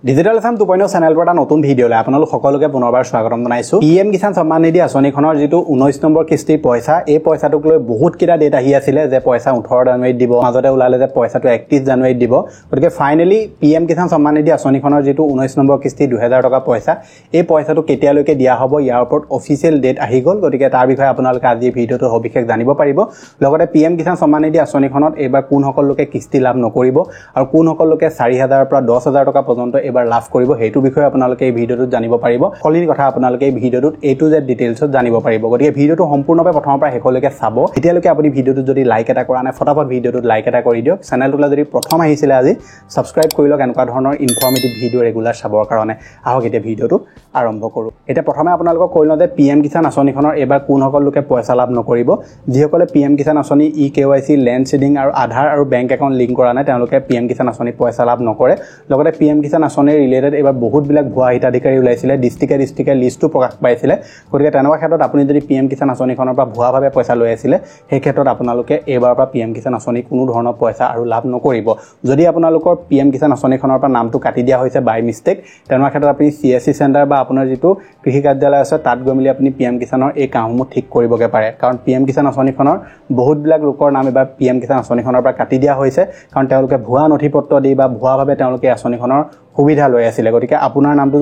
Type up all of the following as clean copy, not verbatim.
Digital Assam 2.0 channel পৰা নতুন ভিডিঅলৈ আপোনালোক সকলোকে পুনৰবাৰ স্বাগতম জনাইছো। পিএম কিষাণ সন্মান নিধি আঁচনিখনৰ যেটো 19 নম্বৰ কিস্তি পইচা এই পইচাটোক লৈ বহুত কিটা ডেট আহি আছিল যে পইচা 18 জানুৱাৰীত দিব, মাজতে ওলালে যে পইচাটো 31 জানুৱাৰীত দিব। গতিকে ফাইনালি পিএম কিষাণ সন্মান নিধি আঁচনিখনৰ যেটো 19 নম্বৰ কিস্তি 2000 টকা পইচা এই পইচাটো কেতিয়ালৈকে দিয়া হ'ব ইয়াৰ ওপৰত অফিচিয়েল ডেট আহি গ'ল। গতিকে তাৰ বিষয়ে আপোনালোকে আজি ভিডিঅ'টো সবিশেষ জানিব পাৰিব। লগতে পিএম কিষাণ সন্মান নিধি আঁচনিখনত এবাৰ কোন সকল লোকে কিস্তি লাভ নকৰিব আৰু কোন সকল লোকে 4000 পৰা 10000 টকা পৰ্যন্ত এবাৰ লাভ কৰিব হেতু বিষয়ে আপোনালোকে এই ভিডিঅ'টোত জানিব পাৰিব। কলিৰ কথা আপোনালোকে এই ভিডিঅ'টোত A to Z ডিটেইলছত জানিব পাৰিব। গতিকে ভিডিঅ'টো সম্পূৰ্ণভাৱে প্ৰথমৰ পৰা শেষলৈকে চাব। এতিয়ালৈকে আপুনি ভিডিঅ'টোত যদি লাইক এটা কৰা নাই ফটাফট ভিডিঅ'টোত লাইক এটা কৰি দিয়ক। চেনেলটোলৈ যদি প্ৰথম আহিছিলে আজি সাবস্ক্ৰাইব কৰি লওক এনেকুৱা ধৰণৰ ইনফৰমেটিভ ভিডিঅ' ৰেগুলাৰ চাবৰ কাৰণে। আহক এতিয়া ভিডিঅ'টো আৰম্ভ কৰোঁ। এতিয়া প্ৰথমে আপোনালোকক কৈ লওঁ যে পিএম কিষাণ আঁচনিখনৰ এবাৰ কোন সকল লোকে পইচা লাভ নকৰিব। যিসকলে পিএম কিষাণ আঁচনি EKYC লেণ্ড সিডিং আৰু আধাৰ আৰু বেংক একাউণ্ট লিংক কৰা নাই তেওঁলোকে পিএম কিষাণ আঁচনি পইচা লাভ নকৰে। লগতে পিএম কিষাণ আঁচনিৰ ৰিলেটেড এবাৰ বহুত বিলাক ভুৱা হিতাধিকাৰী ওলাইছিলে, ডিষ্ট্ৰিক্টে লিষ্টটো প্ৰকাশ পাইছিলে। গতিকে তেনেকুৱা ক্ষেত্ৰত আপুনি যদি পিএম কিষাণ আঁচনিখনৰ পৰা ভুৱাভাৱে পইচা লৈ আছিলে সেই ক্ষেত্ৰত আপোনালোকে এবাৰৰ পৰা পিএম কিষাণ আঁচনি কোনো ধৰণৰ পইচা আৰু লাভ নকৰিব। যদি আপোনালোকৰ পিএম কিষাণ আঁচনিখনৰ পৰা নামটো কাটি দিয়া হৈছে বাই মিষ্টেক তেনেকুৱা ক্ষেত্ৰত আপুনি CSC চেণ্টাৰ বা আপোনাৰ যিটো কৃষি কাৰ্যালয় আছে তাত গৈ মেলি আপুনি পিএম কিষাণৰ এই কামসমূহ ঠিক কৰিবগে পাৰে। কাৰণ পিএম কিষাণ আঁচনিখনৰ বহুতবিলাক লোকৰ নাম এবাৰ পিএম কিষাণ আঁচনিখনৰ পৰা কাটি দিয়া হৈছে কাৰণ তেওঁলোকে ভুৱা নথিপত্ৰ দি বা ভুৱাভাৱে তেওঁলোকে আঁচনিখনৰ সুবিধা লৈ আছিলে। গতিকে আপোনাৰ নামটো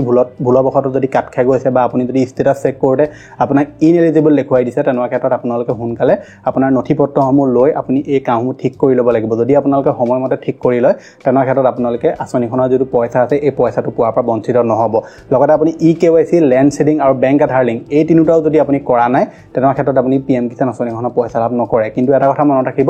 ভুলবশতঃ যদি কাট খাই গৈছে বা আপুনি যদি ষ্টেটাছ চেক কৰোঁতে আপোনাক ইনএলিজিবল দেখুৱাই দিছে তেনেকুৱা ক্ষেত্ৰত আপোনালোকে সোনকালে আপোনাৰ নথিপত্ৰসমূহ লৈ আপুনি এই কামসমূহ ঠিক কৰি ল'ব লাগিব। যদি আপোনালোকে সময়মতে ঠিক কৰি লয় তেনেকুৱা ক্ষেত্ৰত আপোনালোকে আঁচনিখনৰ যিটো পইচা আছে এই পইচাটো পোৱাৰ পৰা বঞ্চিত নহ'ব। লগতে আপুনি EKYC লেণ্ড সিডিং আৰু বেংক আধাৰ লিংক এই তিনিটাও যদি আপুনি কৰা নাই তেনেকুৱা ক্ষেত্ৰত আপুনি পিএম কিষাণ আঁচনিখনৰ পইচা লাভ নকৰে। কিন্তু এটা কথা মনত ৰাখিব,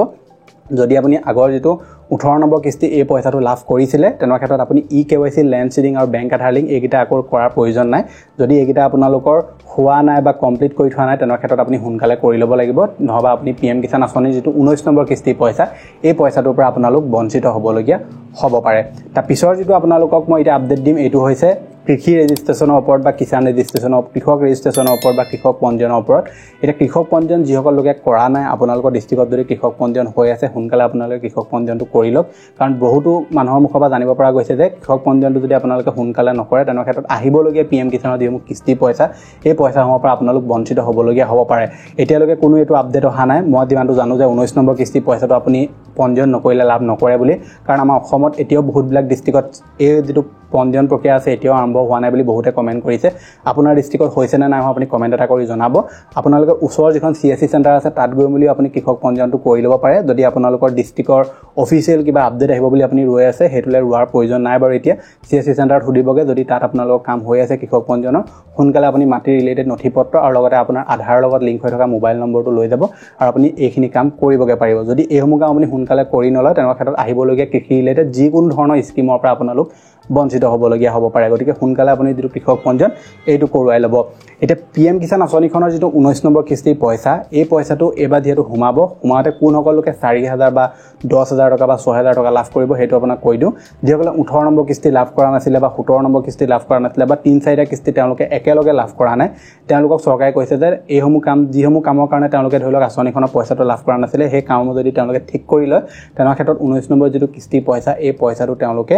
যদি আপুনি আগৰ যিটো 18 নম্বৰ কিস্তি এই পইচাটো লাভ কৰিছিলে তেনেকুৱা ক্ষেত্ৰত আপুনি EKYC লেণ্ড সিডিং আৰু বেংক আধাৰ লিংক এইকেইটা আকৌ কৰাৰ প্ৰয়োজন নাই। যদি এইকেইটা আপোনালোকৰ হোৱা নাই বা কমপ্লিট কৰি থোৱা নাই তেনেকুৱা ক্ষেত্ৰত আপুনি সোনকালে কৰি ল'ব লাগিব, নহবা আপুনি পিএম কিষাণ আঁচনিৰ যিটো 19 নম্বৰ কিস্তি পইচা এই পইচাটোৰ পৰা আপোনালোক বঞ্চিত হ'বলগীয়া হ'ব পাৰে। তাৰ পিছৰ যিটো আপোনালোকক মই এতিয়া আপডেট দিম এইটো হৈছে কৃষি ৰেজিষ্ট্ৰেশ্যনৰ ওপৰত বা কিষাণ ৰেজিষ্ট্ৰেশ্যনৰ কৃষক ৰেজিষ্ট্ৰেশ্যনৰ ওপৰত বা কৃষক পঞ্জীয়নৰ ওপৰত। এতিয়া কৃষক পঞ্জীয়ন যিসকল লোকে কৰা নাই আপোনালোকৰ ডিষ্ট্ৰিক্টত যদি কৃষক পঞ্জীয়ন হৈ আছে সোনকালে আপোনালোকে কৃষক পঞ্জীয়নটো কৰি লওক। কাৰণ বহুতো মানুহৰ মুখৰ পৰা জানিব পৰা গৈছে যে কৃষক পঞ্জীয়নটো যদি আপোনালোকে সোনকালে নকৰে তেনে ক্ষেত্ৰত আহিবলগীয়া পিএম কিষাণৰ যিসমূহ কিস্তি পইচা এই পইচাসমূহৰ পৰা আপোনালোক বঞ্চিত হ'বলগীয়া হ'ব পাৰে। এতিয়ালৈকে কোনো এইটো আপডেট অহা নাই। মই যিমানটো জানো যে 19 নম্বৰ কিস্তি পইচাটো আপুনি পঞ্জীয়ন নকৰিলে লাভ নকৰে বুলি। কাৰণ আমাৰ অসমত এতিয়াও বহুতবিলাক ডিষ্ট্ৰিক্টত এই যিটো পঞ্জীয়ন প্ৰক্ৰিয়া আছে এতিয়াও আৰম্ভ হোৱা নাই বুলি বহুতে কমেণ্ট কৰিছে। আপোনাৰ ডিষ্ট্ৰিক্টত হৈছে নে নাই হোৱা আপুনি কমেণ্ট এটা কৰি জনাব। আপোনালোকে ওচৰৰ যিখন CSC চেণ্টাৰ আছে তাত গৈ মেলি আপুনি কৃষক পঞ্জীয়নটো কৰি ল'ব পাৰে। যদি আপোনালোকৰ ডিষ্ট্ৰিক্টৰ অফিচিয়েল কিবা আপডেট আহিব বুলি আপুনি ৰৈ আছে সেইটোলৈ ৰোৱাৰ প্ৰয়োজন নাই বাৰু। এতিয়া CSC চেণ্টাৰত সুধিবগৈ যদি তাত আপোনালোকৰ কাম হৈ আছে কৃষক পঞ্জীয়নৰ সোনকালে আপুনি মাটিৰ ৰিলেটেড নথিপত্ৰ আৰু লগতে আপোনাৰ আধাৰৰ লগত লিংক হৈ থকা মোবাইল নম্বৰটো লৈ যাব আৰু আপুনি এইখিনি কাম কৰিবগৈ পাৰিব। যদি এইসমূহ কাম আপুনি সোনকালে কৰি নলয় তেনেকুৱা ক্ষেত্ৰত আহিবলগীয়া কৃষি ৰিলেটেড যিকোনো ধৰণৰ স্কিমৰ পৰা আপোনালোক বঞ্চিত হ'বলগীয়া হ'ব পাৰে। গতিকে সোনকালে আপুনি যিটো কৃষক পঞ্জীয়ন এইটো কৰোৱাই ল'ব। এতিয়া পিএম কিষাণ আঁচনিখনৰ যিটো 19 নম্বৰ কিস্তি পইচা এই পইচাটো এইবাৰ যিহেতু সোমাওঁতে কোনসকল লোকে 4000 বা 10000 টকা বা 6000 টকা লাভ কৰিব সেইটো আপোনাক কৈ দিওঁ। যিসকলে 18 নম্বৰ কিস্তি লাভ কৰা নাছিলে বা 17 নম্বৰ কিস্তি লাভ কৰা নাছিলে বা 3-4টা কিস্তি তেওঁলোকে একেলগে লাভ কৰা নাই তেওঁলোকক চৰকাৰে কৈছে যে এইসমূহ কাম যিসমূহ কামৰ কাৰণে তেওঁলোকে ধৰি লওক আঁচনিখনৰ পইচাটো লাভ কৰা নাছিলে সেই কামসমূহ যদি তেওঁলোকে ঠিক কৰি লয় তেনে ক্ষেত্ৰত 19 নম্বৰ যিটো কিস্তি পইচা এই পইচাটো তেওঁলোকে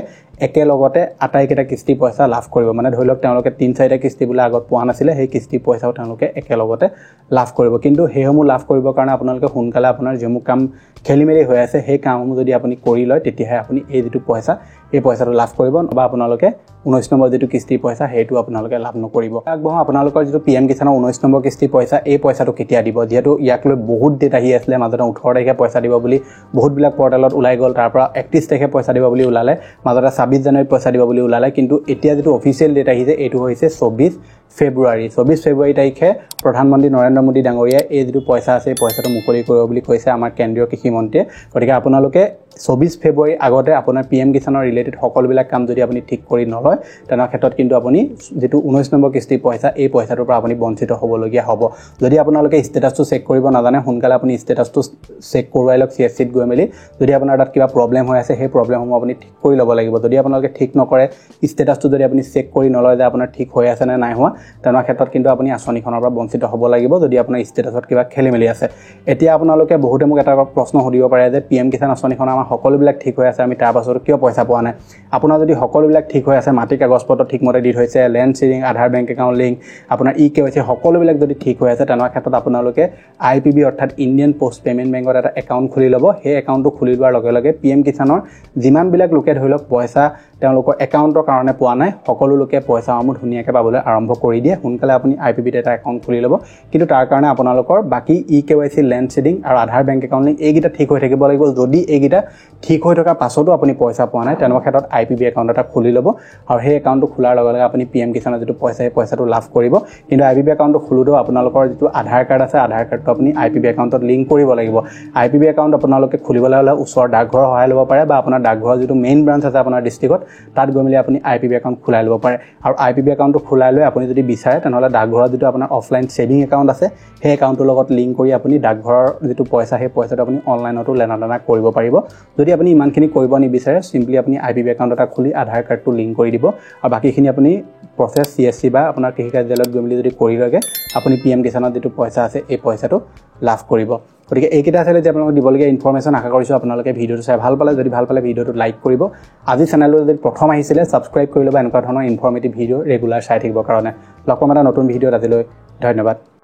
একেলগতে আটাইকেইটা কিস্তি পইচা লাভ কৰিব। মানে ধৰি লওক তেওঁলোকে 3-4টা কিস্তি বোলে আগত পোৱা নাছিলে সেই কিস্তি পইচাও তেওঁলোকে একেলগতে লাভ কৰিব। কিন্তু সেইসমূহ লাভ কৰিবৰ কাৰণে আপোনালোকে সোনকালে আপোনাৰ যিসমূহ কাম খেলি মেলি হৈ আছে সেই কামসমূহ যদি আপুনি কৰি লয় তেতিয়াহে আপুনি এই যিটো পইচা এই পইচাটো লাভ কৰিব, বা আপোনালোকে 19 নম্বৰ যিটো কিস্তি পইচা সেইটো আপোনালোকে লাভ নকৰিব। আগবঢ়া আপোনালোকৰ যিটো পিএম কিষাণৰ 19 নম্বৰ কিস্তি পইচা এই পইচাটো কেতিয়া দিব, যিহেতু ইয়াক লৈ বহুত ডেট আহি আছিলে। মাজতে 18 তাৰিখে পইচা দিব বুলি বহুতবিলাক পৰ্টেলত ওলাই গ'ল, তাৰ পৰা 31 তাৰিখে পইচা দিব বুলি ওলালে, মাজতে 26 জানুৱাৰীত পইচা দিব বুলি ওলালে। কিন্তু এতিয়া যিটো অফিচিয়েল ডেট আহিছে এইটো হৈছে 24 ফেব্ৰুৱাৰী। 24 ফেব্ৰুৱাৰী তাৰিখে প্ৰধানমন্ত্ৰী নৰেন্দ্ৰ মোদী ডাঙৰীয়াই এই যিটো পইচা আছে এই পইচাটো মুকলি কৰিব বুলি কৈছে আমাৰ কেন্দ্ৰীয় কৃষি মন্ত্ৰীয়ে। গতিকে আপোনালোকে 24 ফেব্ৰুৱাৰী আগতে আপোনাৰ পিএম কিষাণৰ ৰিলেটেড সকলোবিলাক কাম যদি আপুনি ঠিক কৰি নলয় তেনে ক্ষেত্ৰত কিন্তু আপুনি যেটো 19 নম্বৰ কিস্তি পইচা এই পইচাটোৰ পৰা আপুনি বঞ্চিত হ'বলগীয়া হ'ব। যদি আপোনালোকে ষ্টেটাছটো চেক কৰিব নাজানে সোনকালে আপুনি ষ্টেটাছটো চেক কৰোৱাই লওক CSCত গৈ মেলি। যদি আপোনাৰ তাত কিবা প্ৰব্লেম হৈ আছে সেই প্ৰব্লেমসমূহ আপুনি ঠিক কৰি ল'ব লাগিব। যদি আপোনালোকে ঠিক নকৰে ষ্টেটাছটো যদি আপুনি চেক কৰি নলয় যে আপোনাৰ ঠিক হৈ আছে নে নাই হোৱা তেনে ক্ষেত্ৰত কিন্তু আপুনি আঁচনিখনৰ পৰা বঞ্চিত হ'ব লাগিব যদি আপোনাৰ ষ্টেটাছত কিবা খেলি মেলি আছে। এতিয়া আপোনালোকে বহুতে মোক এটা প্ৰশ্ন সুধিব পাৰে যে পিএম কিষাণ আঁচনিখন আমাৰ সকলোবিলাক ঠিক হৈ আছে আমি তাৰ পাছতো কিয় পইচা পোৱা নাই। কাৰণে আপোনাৰ যদি সকলোবিলাক ঠিক হৈ আছে মাটি কাগজপত্ৰ ঠিকমতে দি থৈছে লেণ্ড সিডিং আধাৰ বেংক একাউণ্ট লিংক আপোনাৰ KYC সকলোবিলাক যদি ঠিক হৈ আছে তেনে ক্ষেত্ৰত আপোনালোকে IPB অৰ্থাৎ ইণ্ডিয়ান পোষ্ট পেমেণ্ট বেংকত এটা একাউণ্ট খুলি ল'ব সেই একাউণ্টটো খুলি লোৱাৰ লগে লগে PM কিষাণৰ যিমানবিলাক লোকে ধৰি লওক পইচা তেওঁলোকৰ একাউণ্টৰ কাৰণে পোৱা নাই সকলো লোকে পইচাসমূহ ধুনীয়াকৈ পাবলৈ আৰম্ভ কৰি দিয়ে সোনকালে আপুনি IPB এটা একাউণ্ট খুলি ল'ব কিন্তু তাৰ কাৰণে আপোনালোকৰ বাকি KYC লেণ্ড সিডিং আৰু আধাৰ বেংক একাউণ্ট লিংক এইকেইটা ঠিক হৈ থাকিব লাগিব যদি এইকেইটা ঠিক হৈ থকাৰ পাছতো আপুনি পইচা পোৱা নাই তেনে ক্ষেত্ৰত IPB একাউণ্ট এটা খুলি ল'ব আৰু সেই একাউণ্টটো খোলাৰ লগে লগে আপুনি PM কিষাণৰ যিটো পইচা সেই পইচাটো লাভ কৰিব কিন্তু IPB একাউণ্টটো খুলোতেও আপোনালোকৰ যিটো আধাৰ কাৰ্ড আছে আধাৰ কাৰ্ডটো আপুনি IPB একাউণ্টত লিংক কৰিব লাগিব IPB একাউণ্ট আপোনালোকে খুলিবলৈ হ'লে ওচৰৰ ডাকঘৰৰ সহায় ল'ব পাৰে বা আপোনাৰ ডাকঘৰৰ যিটো মেইন ব্ৰাঞ্চ আছে আপোনাৰ ডিষ্ট্ৰিক্টত তাত গৈ মেলি আপুনি IPB একাউণ্ট খোলাই ল'ব পাৰে আৰু IPB একাউণ্টটো খোলাই লৈ আপুনি যদি বিচাৰে তেনেহ'লে ডাকঘৰৰ যিটো আপোনাৰ অফলাইন ছেভিং একাউণ্ট আছে সেই একাউণ্টটোৰ লগত লিংক কৰি আপুনি ডাকঘৰৰ যিটো পইচা সেই পইচাটো আপুনি অনলাইনতো লেনাদেনা কৰিব পাৰিব যদি আপুনি ইমানখিনি কৰিব নিবিচাৰে সিম্পলি আপুনি IPB একাউণ্ট এটা খুলি আধাৰ কাৰ্ডটো লিংক কৰি দিব আৰু বাকিখিনি আপুনি প্ৰচেছ CSC বা আপোনাৰ কৃষি কাৰ্যালয়ত গৈ মেলি যদি কৰি লগে আপুনি PM কিষাণৰ যিটো পইচা আছে এই পইচাটো লাভ কৰিব গতিকে এইকেইটা আছিলে যে আপোনালোকক দিবলগীয়া ইনফৰমেশ্যন আশা কৰিছোঁ আপোনালোকে ভিডিঅ'টো চাই ভাল পালে যদি ভাল পালে ভিডিঅ'টো লাইক কৰিব আজি চেনেলটো যদি প্ৰথম আহিছিলে ছাবস্ক্ৰাইব কৰি ল'ব এনেকুৱা ধৰণৰ ইনফৰমেটিভ ভিডিঅ' ৰেগুলাৰ চাই থাকিবৰ কাৰণে লগ পাম এটা নতুন ভিডিঅ'ত আজিলৈ ধন্যবাদ